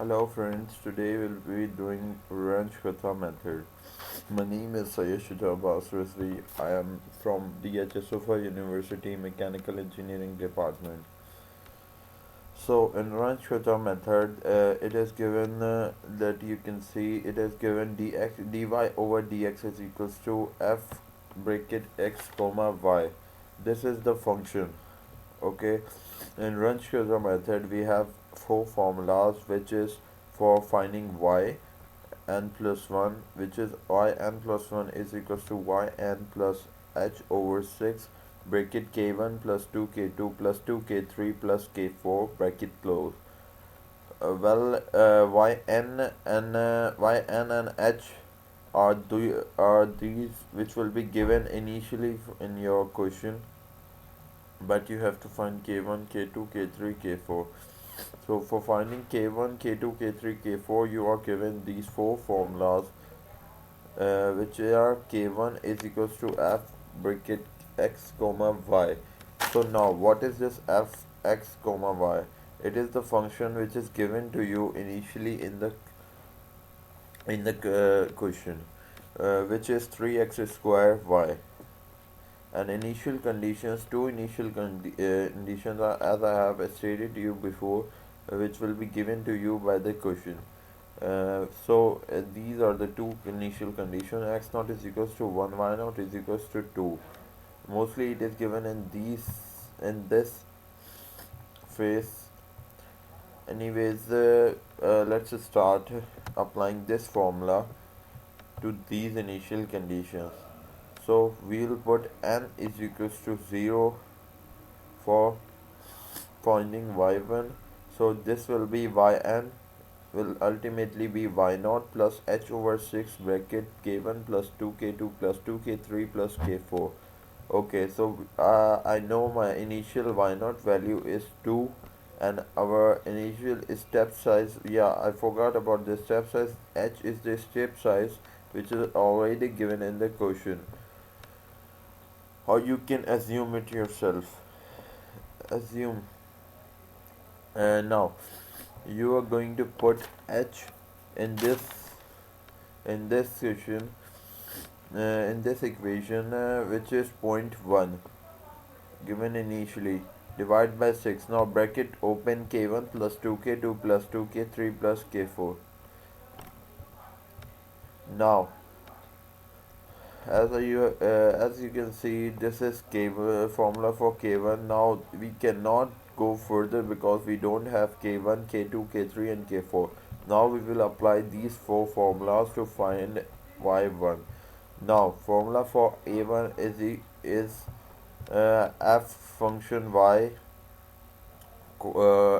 Hello friends, today we'll be doing Runge Kutta method. My name is Sayed Abbas Rizvi. I am from DHSOFA University Mechanical Engineering Department. So in Runge Kutta method, it is given that you can see it is given dy over dx is equals to f bracket x comma y. This is the function. Okay, in Runge Kutta method we have four formulas which is for finding y n plus 1, which is yn plus 1 is equals to yn plus h over 6 bracket k1 plus 2 k2 plus 2 k3 plus k4 bracket close. Yn and h are these which will be given initially in your question, but you have to find k1, k2, k3, k4. So for finding k1, k2, k3, k4, you are given these four formulas, which are k1 is equals to f bracket x comma y. So now what is this f x comma y? It is the function which is given to you initially in the question, which is 3x square y. And initial conditions, two initial conditions are, as I have stated to you before, which will be given to you by the question. These are the two initial conditions: x naught is equals to 1, y naught is equals to 2. Mostly it is given in this phase. Anyways, let's start applying this formula to these initial conditions. So we'll put n is equals to 0 for finding y1. So this will be yn will ultimately be y naught plus h over 6 bracket k1 plus 2k2 plus 2k3 plus k4. Okay, so I know my initial y naught value is 2, and our initial step size, yeah, I forgot about the step size. H is the step size which is already given in the question, or you can assume it yourself. Assume. Now you are going to put h in this question, in this equation, which is point 0.1 given initially. Divide by 6. Now bracket open k1 plus 2k2 plus 2k3 plus k4. Now as you can see, this is formula for k1. Now we cannot go further because we don't have k1, k2, k3 and k4. Now we will apply these four formulas to find y1. Now formula for a1 is f function y,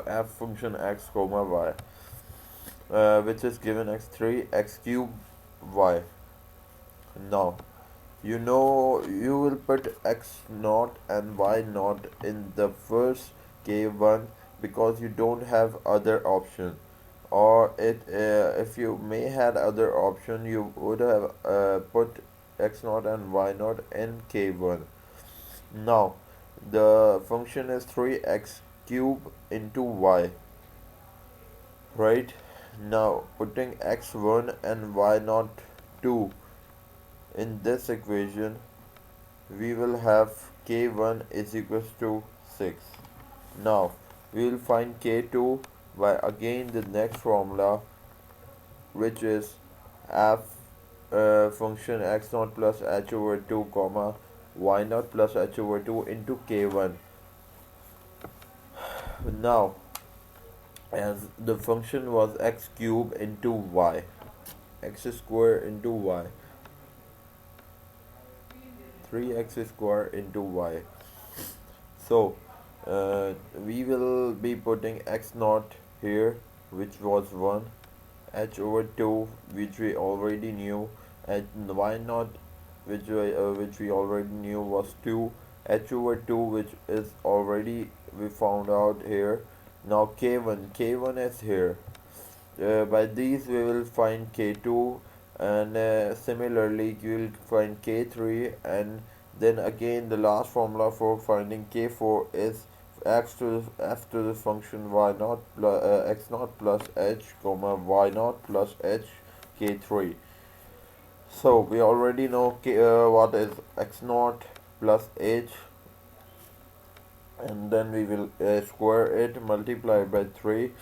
f function x comma y, which is given x3 x cube y. Now you will put x naught and y naught in the first k1 because you don't have other option, or if you may had other option, you would have put x naught and y naught in k1. Now the function is 3x cube into y, right? Now putting x1 and y naught 2 in this equation, we will have k1 is equals to 6. Now we will find k2 by again the next formula, which is f function x naught plus h over 2 comma y naught plus h over 2 into k1. Now as the function was x cube into y, x square into y, 3x square into y. So we will be putting x naught here, which was 1, h over 2 which we already knew, and y naught which we already knew was 2, h over 2 which is already we found out here. Now k1 is here. By these we will find k2, and similarly you will find k3, and then again the last formula for finding k4 is f to the function y naught plus x naught plus h comma y naught plus h k3. So we already know what is x naught plus h, and then we will square it, multiply by 3,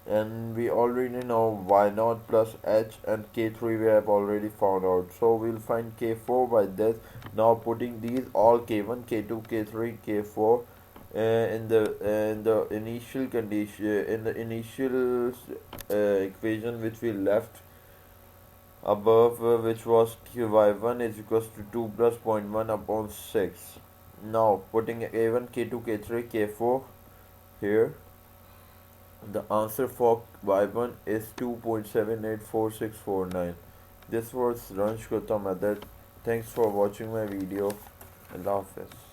and we already know y naught plus h, and k3 we have already found out, so we'll find k4 by this. Now putting these all k1 k2 k3 k4 in the initial condition, in the initial equation which we left above, which was y1 is equals to 2 plus 0.1 upon 6. Now putting a1 k2 k3 k4 here, the answer for y1 is 2.784649. This was Runge Kutta method. Thanks for watching my video. Allah Hafiz.